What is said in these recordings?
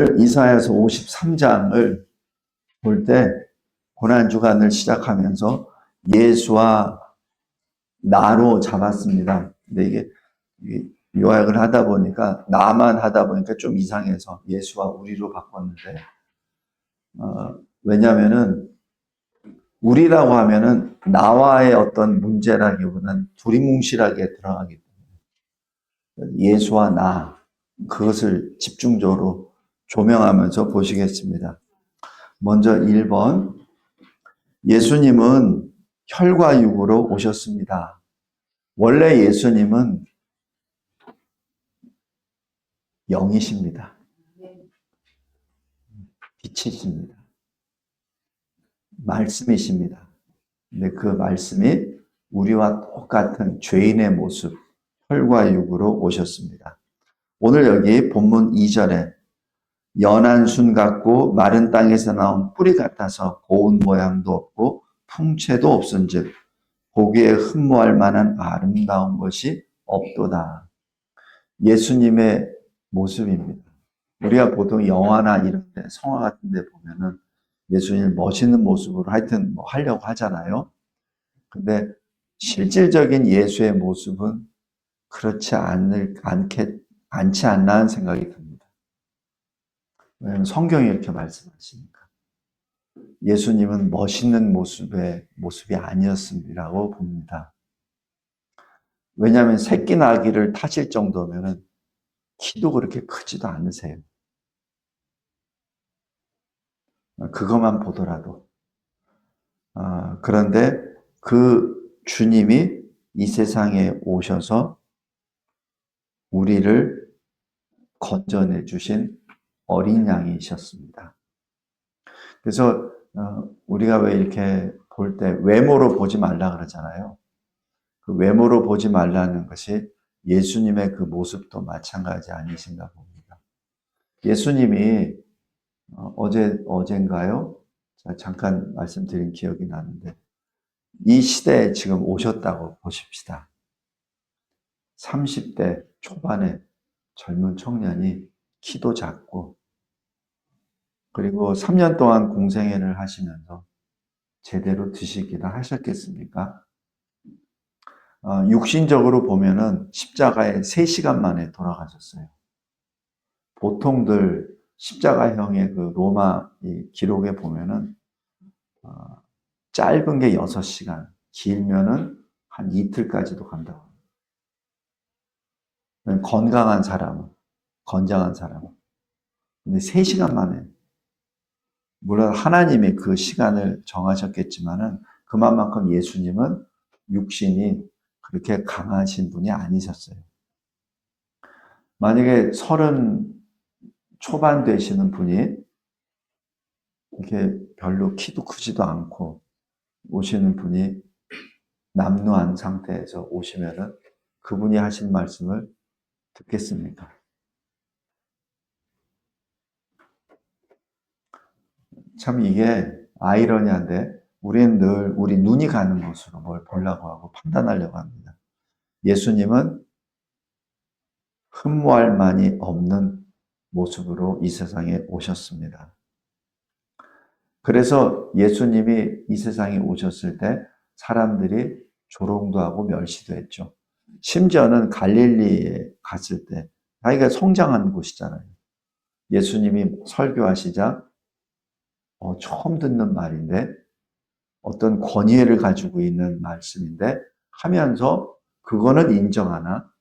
오늘 이사야서 53장을 볼 때 고난주간을 시작하면서 예수와 나로 잡았습니다. 근데 이게 요약을 하다 보니까 나만 하다 보니까 좀 이상해서 예수와 우리로 바꿨는데 왜냐하면은 우리라고 하면은 나와의 어떤 문제라기보다는 두리뭉실하게 들어가기 때문에 예수와 나 그것을 집중적으로 조명하면서 보시겠습니다. 먼저 1번 예수님은 혈과 육으로 오셨습니다. 원래 예수님은 영이십니다. 빛이십니다. 말씀이십니다. 근데 그 말씀이 우리와 똑같은 죄인의 모습, 혈과 육으로 오셨습니다. 오늘 여기 본문 2절에 연한 순 같고 마른 땅에서 나온 뿌리 같아서 고운 모양도 없고 풍채도 없은즉 보기에 흠모할 만한 아름다운 것이 없도다. 예수님의 모습입니다. 우리가 보통 영화나 이런 데, 성화 같은 데 보면은 예수님 멋있는 모습으로 하여튼 뭐 하려고 하잖아요. 근데 실질적인 예수의 모습은 그렇지 않지 않나 하는 생각이 듭니다. 왜냐하면 성경이 이렇게 말씀하시니까. 예수님은 멋있는 모습이 아니었음이라고 봅니다. 왜냐하면 새끼 나귀를 타실 정도면은 키도 그렇게 크지도 않으세요. 그것만 보더라도. 그런데 그 주님이 이 세상에 오셔서 우리를 건져내 주신 어린 양이셨습니다. 그래서 우리가 왜 이렇게 볼 때 외모로 보지 말라 그러잖아요. 그 외모로 보지 말라는 것이 예수님의 그 모습도 마찬가지 아니신가 봅니다. 예수님이 어젠가요? 잠깐 말씀드린 기억이 나는데 이 시대에 지금 오셨다고 보십시다. 30대 초반에 젊은 청년이 키도 작고 그리고 3년 동안 공생애를 하시면서 제대로 드시기나 하셨겠습니까? 육신적으로 보면은 십자가에 3시간 만에 돌아가셨어요. 보통들 십자가형의 그 로마 이 기록에 보면은 짧은 게 6시간, 길면은 한 이틀까지도 간다고 합니다. 건강한 사람은, 건장한 사람은. 근데 3시간 만에, 물론 하나님이 그 시간을 정하셨겠지만은 그만큼 예수님은 육신이 그렇게 강하신 분이 아니셨어요. 만약에 30 초반 되시는 분이 이렇게 별로 키도 크지도 않고 오시는 분이 남루한 상태에서 오시면은 그분이 하신 말씀을 듣겠습니까? 참 이게 아이러니한데 우리는 늘 우리 눈이 가는 곳으로 뭘 보려고 하고 판단하려고 합니다. 예수님은 흠모할 만이 없는 모습으로 이 세상에 오셨습니다. 그래서 예수님이 이 세상에 오셨을 때 사람들이 조롱도 하고 멸시도 했죠. 심지어는 갈릴리에 갔을 때 자기가 성장한 곳이잖아요. 예수님이 설교하시자 처음 듣는 말인데 어떤 권위를 가지고 있는 말씀인데 하면서 그거는 인정하나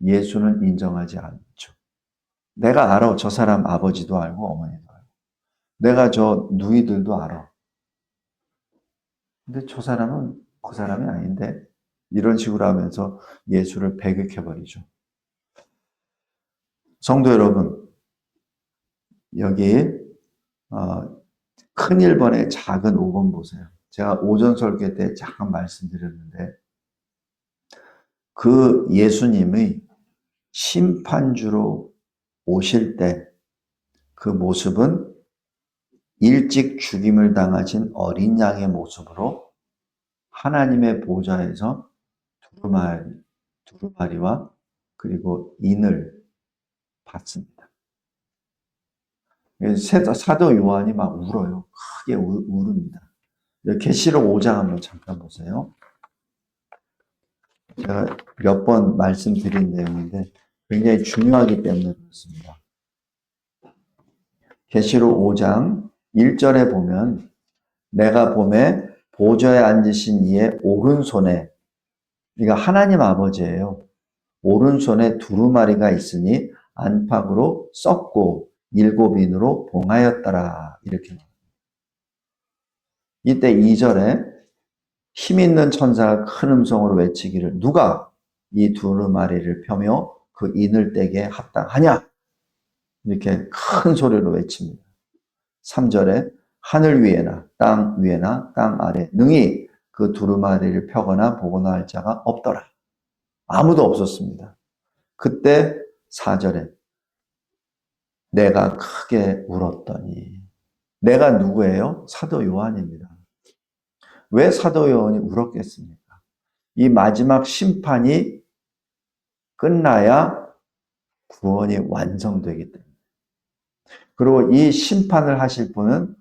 예수는 인정하지 않죠. 내가 알아. 저 사람 아버지도 알고 어머니도 알고. 내가 저 누이들도 알아. 근데 저 사람은 그 사람이 아닌데 이런 식으로 하면서 예수를 배격해버리죠. 성도 여러분, 여기 큰 1번에 작은 5번 보세요. 제가 오전 설교 때 잠깐 말씀드렸는데 그 예수님이 심판주로 오실 때 그 모습은 일찍 죽임을 당하신 어린 양의 모습으로 하나님의 보좌에서 두루마리와 그리고 인을 받습니다. 사도 요한이 막 울어요. 크게 울습니다. 계시록 5장 한번 잠깐 보세요. 제가 몇 번 말씀드린 내용인데 굉장히 중요하기 때문에 그렇습니다. 계시록 5장 1절에 보면 내가 보매 보좌에 앉으신 이의 오른손에, 그러니까 하나님 아버지예요. 오른손에 두루마리가 있으니 안팎으로 썩고 7인으로 봉하였더라. 이렇게. 이때 2절에 힘 있는 천사가 큰 음성으로 외치기를 누가 이 두루마리를 펴며 그 인을 떼게 합당하냐? 이렇게 큰 소리로 외칩니다. 3절에 하늘 위에나 땅 위에나 땅 아래 능히 그 두루마리를 펴거나 보거나 할 자가 없더라. 아무도 없었습니다. 그때 4절에 내가 크게 울었더니, 내가 누구예요? 사도 요한입니다. 왜 사도 요한이 울었겠습니까? 이 마지막 심판이 끝나야 구원이 완성되기 때문에. 그리고 이 심판을 하실 분은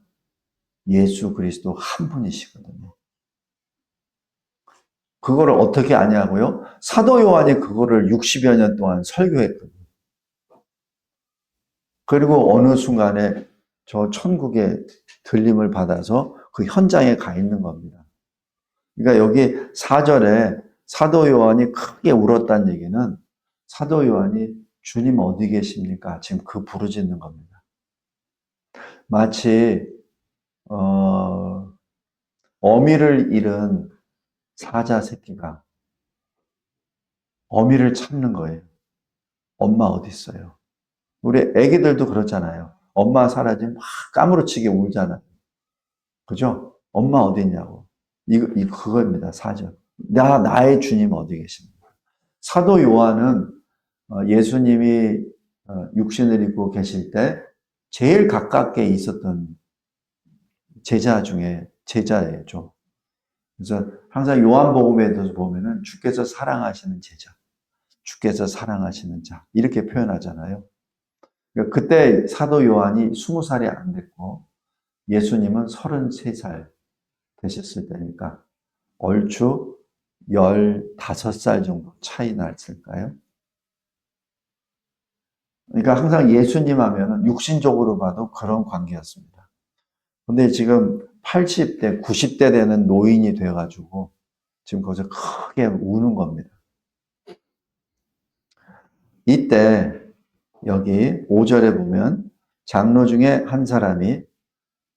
예수 그리스도 한 분이시거든요. 그거를 어떻게 아냐고요? 사도 요한이 그거를 60여 년 동안 설교했거든요. 그리고 어느 순간에 저 천국의 들림을 받아서 그 현장에 가 있는 겁니다. 그러니까 여기 4절에 사도 요한이 크게 울었다는 얘기는 사도 요한이 주님 어디 계십니까? 지금 그 부르짖는 겁니다. 마치 어미를 잃은 사자 새끼가 어미를 찾는 거예요. 엄마 어디 있어요? 우리 애기들도 그렇잖아요. 엄마 사라지면 막 까무러치게 울잖아요. 그죠? 엄마 어디 있냐고. 그거입니다. 4절. 나의 주님 어디 계십니까? 사도 요한은 예수님이 육신을 입고 계실 때 제일 가깝게 있었던 제자 중에 제자예요. 그래서 항상 요한복음에도 보면은 주께서 사랑하시는 제자, 주께서 사랑하시는 자 이렇게 표현하잖아요. 그러니까 그때 사도 요한이 20살이 안 됐고 예수님은 33살 되셨을 때니까 얼추 15살 정도 차이 났을까요? 그러니까 항상 예수님 하면은 육신적으로 봐도 그런 관계였습니다. 근데 지금 80대, 90대 되는 노인이 돼가지고 지금 거기서 크게 우는 겁니다. 이때 여기 5절에 보면 장로 중에 한 사람이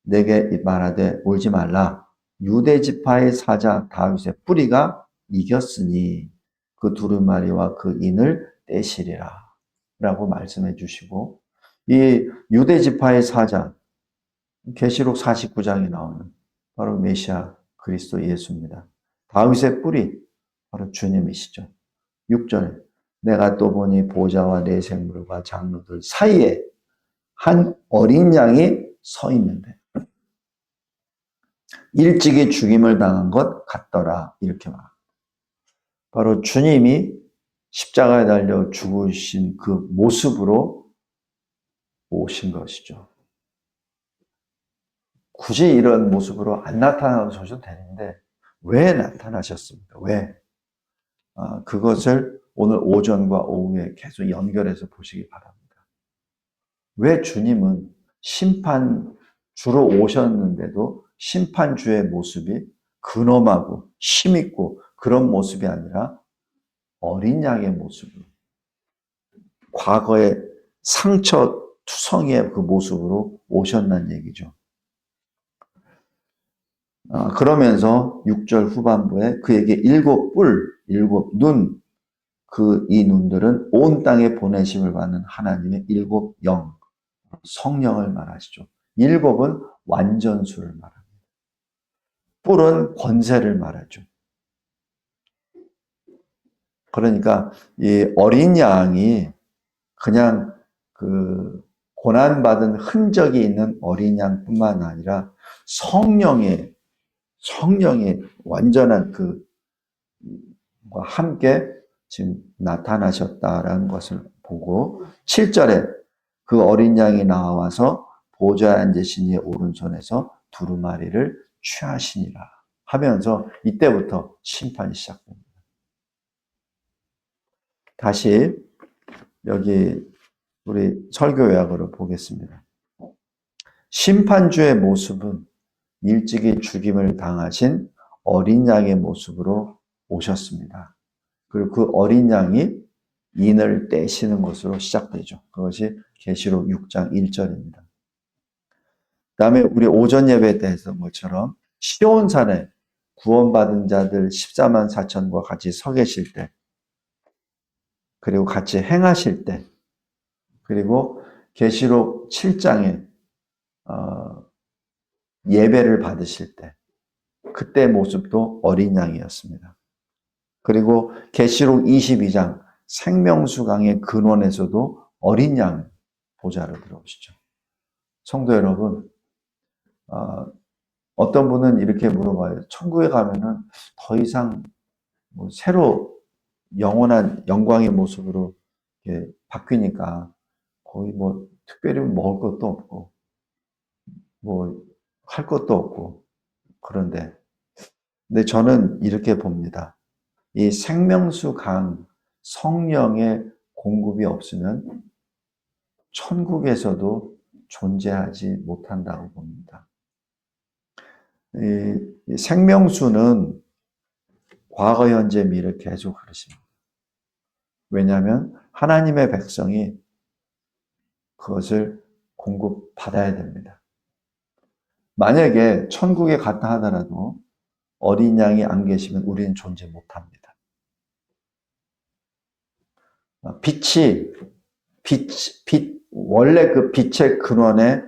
내게 말하되 울지 말라. 유대 지파의 사자 다윗의 뿌리가 이겼으니 그 두루마리와 그 인을 떼시리라. 라고 말씀해 주시고, 이 유대 지파의 사자, 계시록 49장에 나오는 바로 메시아 그리스도 예수입니다. 다윗의 뿌리, 바로 주님이시죠. 6절에 내가 또 보니 보좌와 내 생물과 장로들 사이에 한 어린 양이 서 있는데 일찍이 죽임을 당한 것 같더라. 이렇게 말합니다. 바로 주님이 십자가에 달려 죽으신 그 모습으로 오신 것이죠. 굳이 이런 모습으로 안 나타나셔도 되는데 왜 나타나셨습니까? 왜? 그것을 오늘 오전과 오후에 계속 연결해서 보시기 바랍니다. 왜 주님은 심판주로 오셨는데도 심판주의 모습이 근엄하고 힘있고 그런 모습이 아니라 어린 양의 모습으로, 과거의 상처 투성이의 그 모습으로 오셨다는 얘기죠. 그러면서 6절 후반부에 그에게 7뿔, 7눈, 이 눈들은 온 땅에 보내심을 받는 하나님의 7영, 성령을 말하시죠. 7은 완전수를 말합니다. 뿔은 권세를 말하죠. 그러니까 이 어린 양이 그냥 그 고난받은 흔적이 있는 어린 양뿐만 아니라 성령의 완전한 그와 함께 지금 나타나셨다라는 것을 보고 7절에 그 어린 양이 나와서 보좌에 앉으신 이의 오른손에서 두루마리를 취하시니라 하면서 이때부터 심판이 시작됩니다. 다시 여기 우리 설교 요약으로 보겠습니다. 심판주의 모습은 일찍이 죽임을 당하신 어린 양의 모습으로 오셨습니다. 그리고 그 어린 양이 인을 떼시는 것으로 시작되죠. 그것이 계시록 6장 1절입니다. 그 다음에 우리 오전 예배 때 했던 것처럼 시온산에 구원받은 자들 14만 4천과 같이 서 계실 때, 그리고 같이 행하실 때, 그리고 계시록 7장에 예배를 받으실 때, 그때 모습도 어린 양이었습니다. 그리고 계시록 22장 생명수강의 근원에서도 어린 양 보좌로 들어오시죠. 성도 여러분, 어떤 분은 이렇게 물어봐요. 천국에 가면은 더 이상 새로 영원한 영광의 모습으로 이렇게 바뀌니까 거의 특별히 먹을 것도 없고 할 것도 없고 그런데 저는 이렇게 봅니다. 이 생명수 강 성령의 공급이 없으면 천국에서도 존재하지 못한다고 봅니다. 이 생명수는 과거, 현재, 미래 계속 흐르십니다. 왜냐하면 하나님의 백성이 그것을 공급받아야 됩니다. 만약에 천국에 갔다 하더라도 어린 양이 안 계시면 우리는 존재 못합니다. 원래 그 빛의 근원에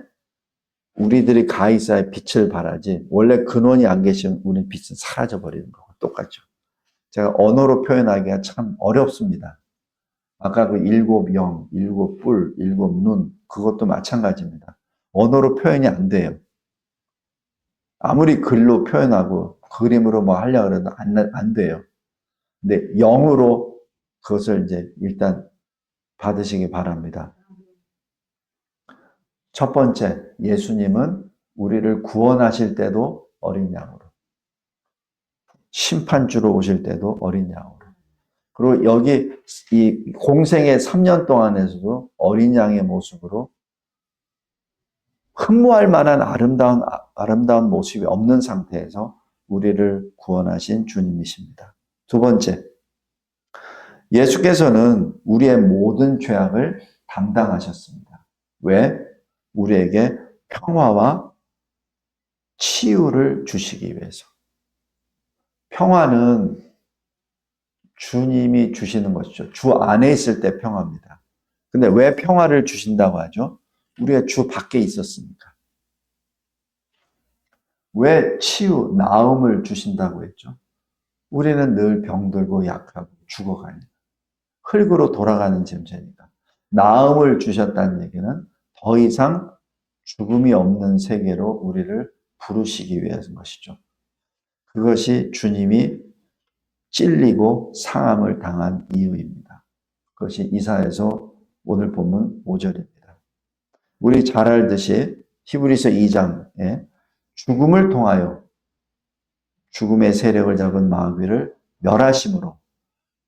우리들이 가 있어야 빛을 발하지, 원래 근원이 안 계시면 우리는 빛은 사라져버리는 거고 똑같죠. 제가 언어로 표현하기가 참 어렵습니다. 아까 그 일곱 영, 일곱 뿔, 일곱 눈, 그것도 마찬가지입니다. 언어로 표현이 안 돼요. 아무리 글로 표현하고 그림으로 하려고 해도 안 돼요. 근데 영으로 그것을 이제 일단 받으시기 바랍니다. 첫 번째, 예수님은 우리를 구원하실 때도 어린 양으로, 심판주로 오실 때도 어린 양으로, 그리고 여기 이 공생의 3년 동안에서도 어린 양의 모습으로 흠모할 만한 아름다운 모습이 없는 상태에서 우리를 구원하신 주님이십니다. 두 번째, 예수께서는 우리의 모든 죄악을 담당하셨습니다. 왜? 우리에게 평화와 치유를 주시기 위해서. 평화는 주님이 주시는 것이죠. 주 안에 있을 때 평화입니다. 근데 왜 평화를 주신다고 하죠? 우리가 주 밖에 있었으니까. 왜 치유, 나음을 주신다고 했죠? 우리는 늘 병들고 약하고 죽어가니까. 흙으로 돌아가는 존재니까. 나음을 주셨다는 얘기는 더 이상 죽음이 없는 세계로 우리를 부르시기 위한 것이죠. 그것이 주님이 찔리고 상함을 당한 이유입니다. 그것이 이사야서 오늘 본문 5절입니다. 우리 잘 알듯이 히브리서 2장에 죽음을 통하여 죽음의 세력을 잡은 마귀를 멸하심으로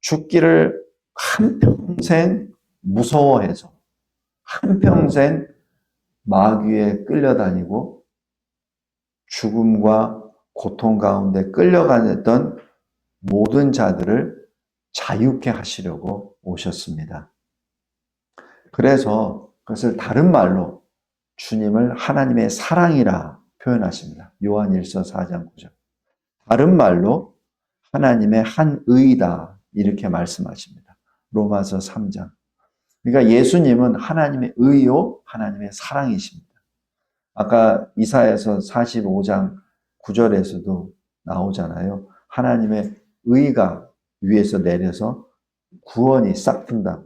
죽기를 한평생 무서워해서 한평생 마귀에 끌려다니고 죽음과 고통 가운데 끌려가던 모든 자들을 자유케 하시려고 오셨습니다. 그래서 그것을 다른 말로 주님을 하나님의 사랑이라 표현하십니다. 요한일서 4장 9절. 다른 말로 하나님의 한 의다 이렇게 말씀하십니다. 로마서 3장. 그러니까 예수님은 하나님의 의요, 하나님의 사랑이십니다. 아까 이사야서 45장 9절에서도 나오잖아요. 하나님의 의가 위에서 내려서 구원이 싹 튼다.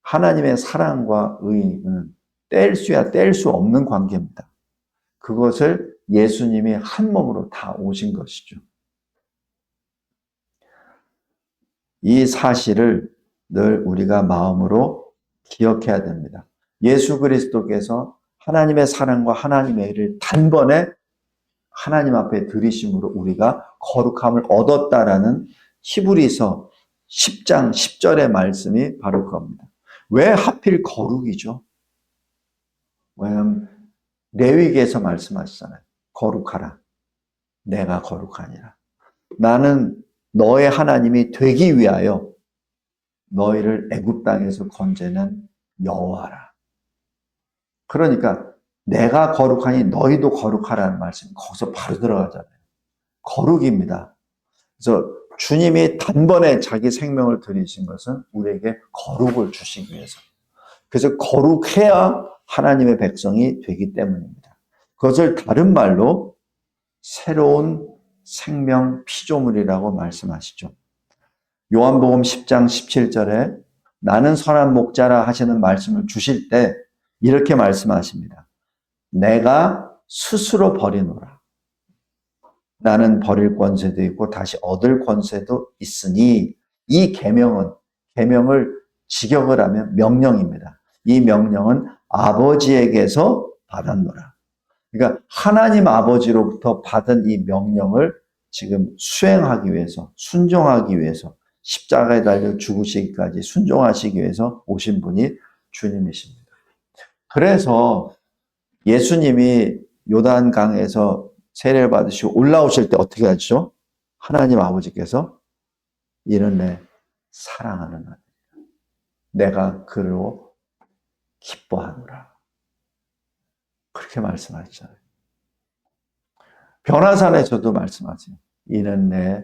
하나님의 사랑과 의는 뗄 수야 뗄 수 없는 관계입니다. 그것을 예수님이 한 몸으로 다 오신 것이죠. 이 사실을 늘 우리가 마음으로 기억해야 됩니다. 예수 그리스도께서 하나님의 사랑과 하나님의 일을 단번에 하나님 앞에 들이심으로 우리가 거룩함을 얻었다라는 히브리서 10장 10절의 말씀이 바로 그겁니다. 왜 하필 거룩이죠? 왜냐하면 레위기에서 말씀하시잖아요. 거룩하라. 내가 거룩하니라. 나는 너의 하나님이 되기 위하여 너희를 애굽 땅에서 건져낸 여호와라. 그러니까 내가 거룩하니 너희도 거룩하라는 말씀이 거기서 바로 들어가잖아요. 거룩입니다. 그래서 주님이 단번에 자기 생명을 드리신 것은 우리에게 거룩을 주시기 위해서. 그래서 거룩해야 하나님의 백성이 되기 때문입니다. 그것을 다른 말로 새로운 생명 피조물이라고 말씀하시죠. 요한복음 10장 17절에 나는 선한 목자라 하시는 말씀을 주실 때 이렇게 말씀하십니다. 내가 스스로 버리노라. 나는 버릴 권세도 있고 다시 얻을 권세도 있으니 이 계명을 직역을 하면 명령입니다. 이 명령은 아버지에게서 받았노라. 그러니까 하나님 아버지로부터 받은 이 명령을 지금 수행하기 위해서, 순종하기 위해서 십자가에 달려 죽으시기까지 순종하시기 위해서 오신 분이 주님이십니다. 그래서 예수님이 요단강에서 세례를 받으시고 올라오실 때 어떻게 하죠? 하나님 아버지께서 이는 내 사랑하는 아들이다. 내가 그로 기뻐하노라. 그렇게 말씀하셨잖아요. 변화산에서도 말씀하세요. 이는 내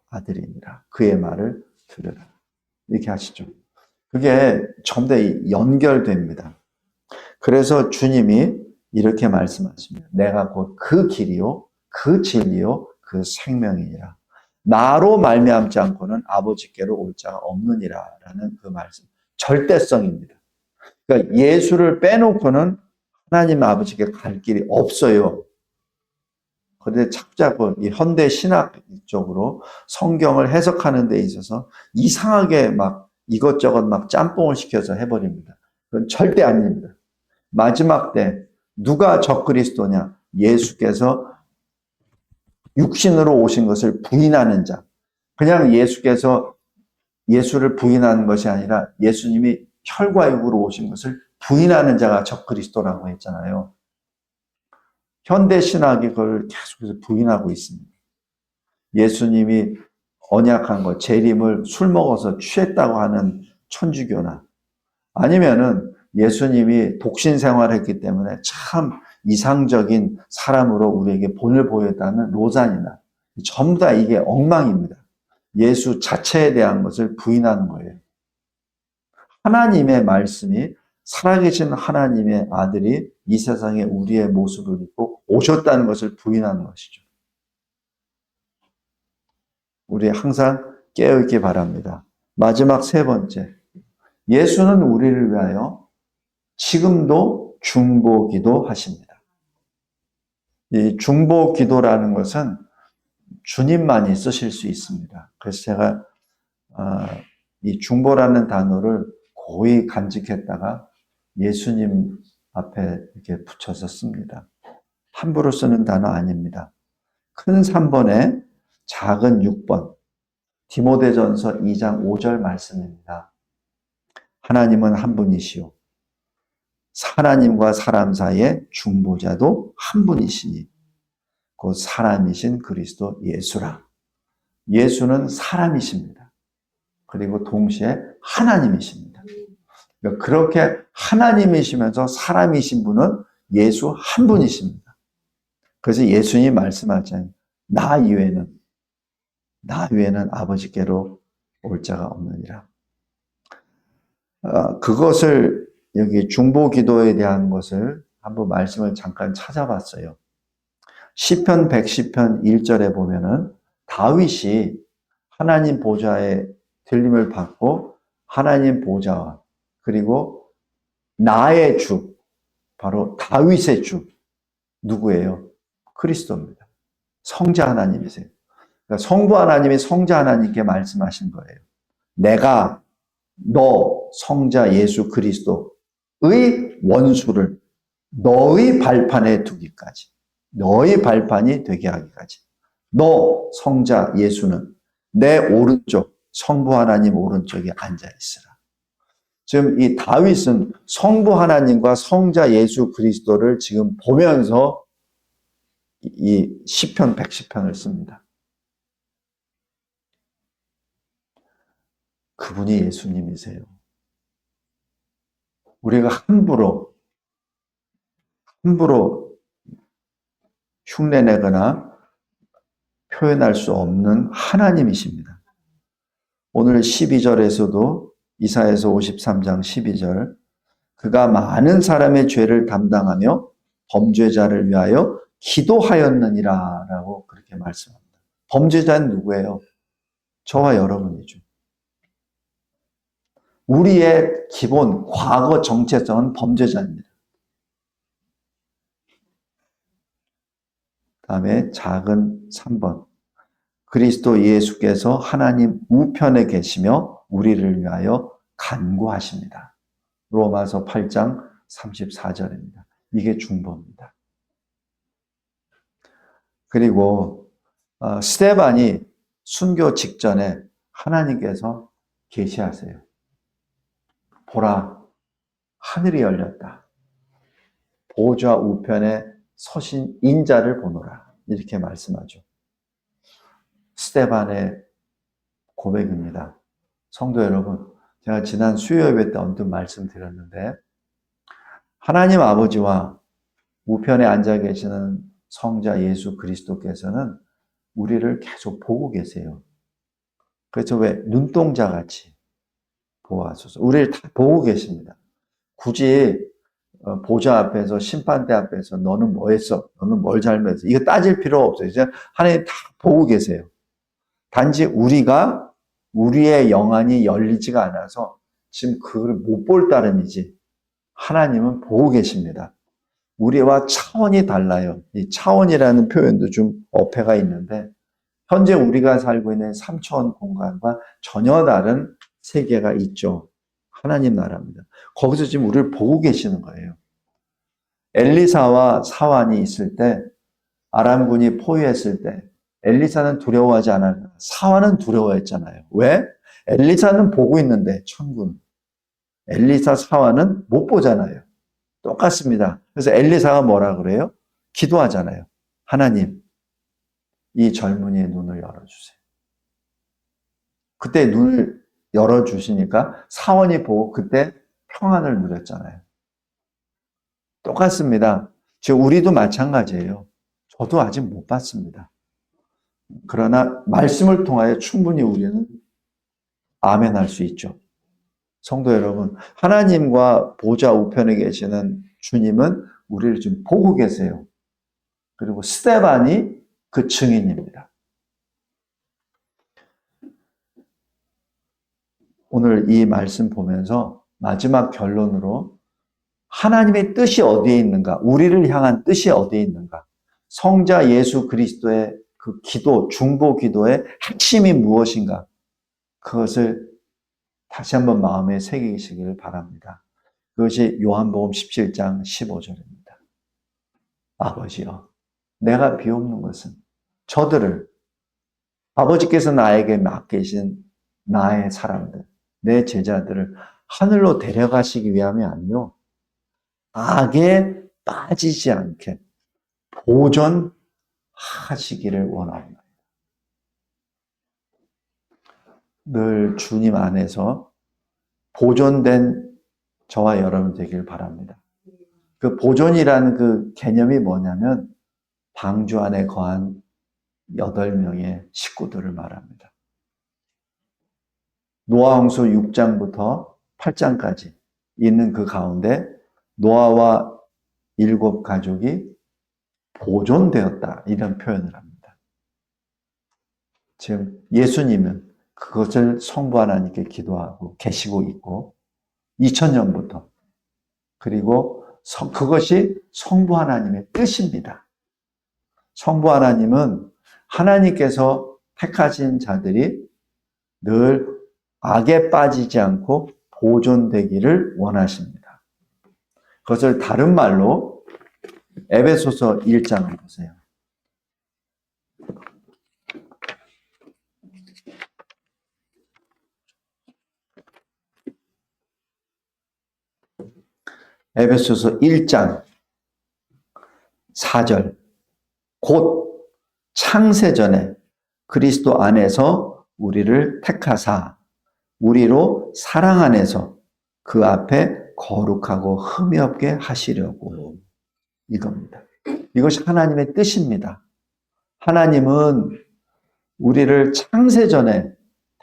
아들이니라. 그의 말을 들으라. 이렇게 하시죠. 그게 전부 다 연결됩니다. 그래서 주님이 이렇게 말씀하십니다. 내가 곧 그 길이요, 그 진리요, 그 생명이니라. 나로 말미암지 않고는 아버지께로 올 자가 없느니라라는 그 말씀. 절대성입니다. 그러니까 예수를 빼놓고는 하나님 아버지께 갈 길이 없어요. 그런데 자꾸 이 현대 신학 쪽으로 성경을 해석하는 데 있어서 이상하게 막 이것저것 막 짬뽕을 시켜서 해버립니다. 그건 절대 아닙니다. 마지막 때 누가 적그리스도냐? 예수께서 육신으로 오신 것을 부인하는 자. 그냥 예수를 부인하는 것이 아니라 예수님이 혈과 육으로 오신 것을 부인하는 자가 적그리스도라고 했잖아요. 현대 신학이 그걸 계속해서 부인하고 있습니다. 예수님이 언약한 것, 재림을 술 먹어서 취했다고 하는 천주교나 아니면은 예수님이 독신 생활했기 때문에 참 이상적인 사람으로 우리에게 본을 보였다는 로잔이나 전부 다 이게 엉망입니다. 예수 자체에 대한 것을 부인하는 거예요. 하나님의 말씀이 살아계신 하나님의 아들이 이 세상에 우리의 모습을 입고 오셨다는 것을 부인하는 것이죠. 우리 항상 깨어있기 바랍니다. 마지막 세 번째. 예수는 우리를 위하여 지금도 중보기도 하십니다. 이 중보기도라는 것은 주님만이 쓰실 수 있습니다. 그래서 제가 이 중보라는 단어를 고이 간직했다가 예수님 앞에 이렇게 붙여서 씁니다. 함부로 쓰는 단어 아닙니다. 큰 3번에 작은 6번, 디모데전서 2장 5절 말씀입니다. 하나님은 한 분이시요. 하나님과 사람 사이에 중보자도 한 분이시니 곧 사람이신 그리스도 예수라. 예수는 사람이십니다. 그리고 동시에 하나님이십니다. 그렇게 하나님이시면서 사람이신 분은 예수 한 분이십니다. 그래서 예수님이 말씀하잖아요. 나 이외에는 아버지께로 올 자가 없느니라. 그것을 여기 중보 기도에 대한 것을 한번 말씀을 잠깐 찾아봤어요. 시편 110편 1절에 보면은 다윗이 하나님 보좌에 들림을 받고 하나님 보좌와 그리고 나의 주, 바로 다윗의 주, 누구예요? 그리스도입니다. 성자 하나님이세요. 그러니까 성부 하나님이 성자 하나님께 말씀하신 거예요. 내가 너 성자 예수 그리스도의 원수를 너의 발판에 두기까지. 너의 발판이 되게 하기까지. 너 성자 예수는 내 오른쪽, 성부 하나님 오른쪽에 앉아 있으라. 지금 이 다윗은 성부 하나님과 성자 예수 그리스도를 지금 보면서 이 시편 110편을 씁니다. 그분이 예수님이세요. 우리가 함부로 흉내내거나 표현할 수 없는 하나님이십니다. 오늘 12절에서도 이사야서 53장 12절 그가 많은 사람의 죄를 담당하며 범죄자를 위하여 기도하였느니라 라고 그렇게 말씀합니다. 범죄자는 누구예요? 저와 여러분이죠. 우리의 기본 과거 정체성은 범죄자입니다. 다음에 작은 3번 그리스도 예수께서 하나님 우편에 계시며 우리를 위하여 간구하십니다. 로마서 8장 34절입니다. 이게 중보입니다. 그리고 스데반이 순교 직전에 하나님께서 계시하세요. 보라, 하늘이 열렸다. 보좌 우편에 서신 인자를 보노라. 이렇게 말씀하죠. 스데반의 고백입니다. 성도 여러분, 제가 지난 수요예배 때 언뜻 말씀드렸는데 하나님 아버지와 우편에 앉아 계시는 성자 예수 그리스도께서는 우리를 계속 보고 계세요. 그래서 왜 눈동자같이 보아소서. 우리를 다 보고 계십니다. 굳이 보좌 앞에서 심판대 앞에서 너는 뭐 했어? 너는 뭘 잘못했어? 이거 따질 필요 없어요. 이제 하나님 다 보고 계세요. 단지 우리의 영안이 열리지가 않아서 지금 그걸 못 볼 따름이지 하나님은 보고 계십니다. 우리와 차원이 달라요. 이 차원이라는 표현도 좀 어폐가 있는데 현재 우리가 살고 있는 3차원 공간과 전혀 다른 세계가 있죠. 하나님 나라입니다. 거기서 지금 우리를 보고 계시는 거예요. 엘리사와 사환이 있을 때 아람군이 포위했을 때 엘리사는 두려워하지 않았나? 사환은 두려워했잖아요. 왜? 엘리사는 보고 있는데 천군. 엘리사 사환은 못 보잖아요. 똑같습니다. 그래서 엘리사가 뭐라 그래요? 기도하잖아요. 하나님, 이 젊은이의 눈을 열어주세요. 그때 눈을 열어주시니까 사원이 보고 그때 평안을 누렸잖아요. 똑같습니다. 지금 우리도 마찬가지예요. 저도 아직 못 봤습니다. 그러나 말씀을 통하여 충분히 우리는 아멘할 수 있죠. 성도 여러분, 하나님과 보좌 우편에 계시는 주님은 우리를 지금 보고 계세요. 그리고 스데반이 그 증인입니다. 오늘 이 말씀 보면서 마지막 결론으로 하나님의 뜻이 어디에 있는가? 우리를 향한 뜻이 어디에 있는가? 성자 예수 그리스도의 그 기도, 중보 기도의 핵심이 무엇인가? 그것을 다시 한번 마음에 새기시기를 바랍니다. 그것이 요한복음 17장 15절입니다. 아버지여, 내가 비옵는 것은 저들을 아버지께서 나에게 맡기신 나의 사람들, 내 제자들을 하늘로 데려가시기 위함이 아니요 악에 빠지지 않게 보존하시기를 원합니다. 늘 주님 안에서 보존된 저와 여러분 되길 바랍니다. 그 보존이라는 그 개념이 뭐냐면 방주 안에 거한 8명의 식구들을 말합니다. 노아 홍수 6장부터 8장까지 있는 그 가운데 노아와 7 가족이 보존되었다 이런 표현을 합니다. 지금 예수님은 그것을 성부 하나님께 기도하고 계시고 있고 2000년부터 그리고 그것이 성부 하나님의 뜻입니다. 성부 하나님은 하나님께서 택하신 자들이 늘 악에 빠지지 않고 보존되기를 원하십니다. 그것을 다른 말로 에베소서 1장을 보세요. 에베소서 1장 4절. 곧 창세전에 그리스도 안에서 우리를 택하사 우리로 사랑 안에서 그 앞에 거룩하고 흠이 없게 하시려고. 이겁니다. 이것이 하나님의 뜻입니다. 하나님은 우리를 창세전에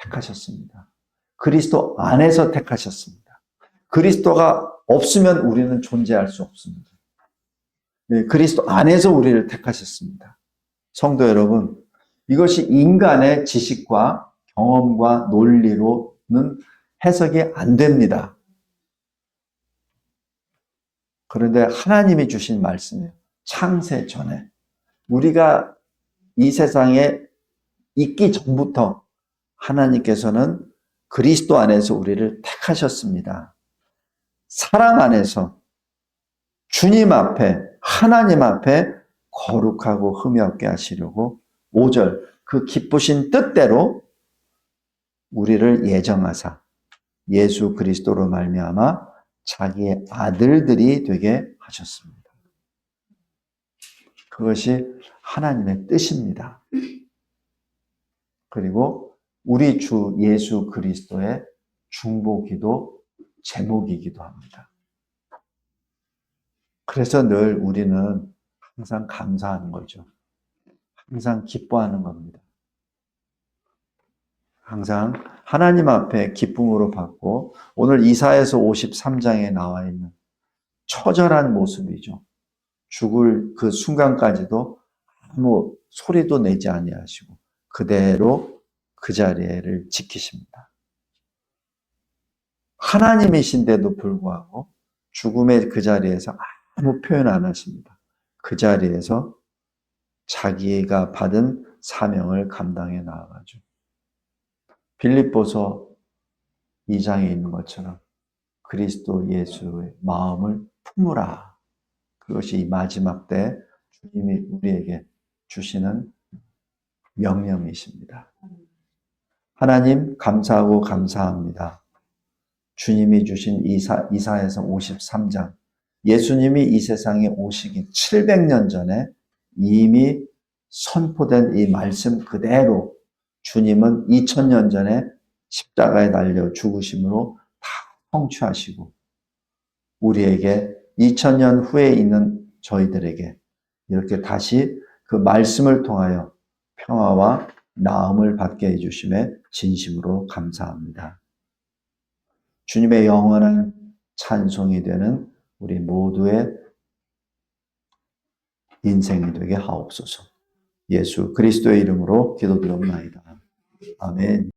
택하셨습니다. 그리스도 안에서 택하셨습니다. 그리스도가 없으면 우리는 존재할 수 없습니다. 그리스도 안에서 우리를 택하셨습니다. 성도 여러분, 이것이 인간의 지식과 경험과 논리로는 해석이 안 됩니다. 그런데 하나님이 주신 말씀이에요. 창세 전에. 우리가 이 세상에 있기 전부터 하나님께서는 그리스도 안에서 우리를 택하셨습니다. 사랑 안에서 주님 앞에, 하나님 앞에 거룩하고 흠이 없게 하시려고 5절, 그 기쁘신 뜻대로 우리를 예정하사 예수 그리스도로 말미암아 자기의 아들들이 되게 하셨습니다. 그것이 하나님의 뜻입니다. 그리고 우리 주 예수 그리스도의 중보기도 제목이기도 합니다. 그래서 늘 우리는 항상 감사하는 거죠. 항상 기뻐하는 겁니다. 항상 하나님 앞에 기쁨으로 받고, 오늘 이사야서 53장에 나와 있는 처절한 모습이죠. 죽을 그 순간까지도 아무 소리도 내지 아니하시고 그대로 그 자리를 지키십니다. 하나님이신데도 불구하고 죽음의 그 자리에서 아무 표현 안 하십니다. 그 자리에서 자기가 받은 사명을 감당해 나아가죠. 빌립보서 2장에 있는 것처럼 그리스도 예수의 마음을 품으라. 그것이 이 마지막 때 주님이 우리에게 주시는 명령이십니다. 하나님 감사하고 감사합니다. 주님이 주신 이사야서 53장, 예수님이 이 세상에 오시기 700년 전에 이미 선포된 이 말씀 그대로 주님은 2000년 전에 십자가에 달려 죽으심으로 다 성취하시고 우리에게 2000년 후에 있는 저희들에게 이렇게 다시 그 말씀을 통하여 평화와 나음을 받게 해주심에 진심으로 감사합니다. 주님의 영원한 찬송이 되는 우리 모두의 인생이 되게 하옵소서. 예수 그리스도의 이름으로 기도드립니다. 아멘.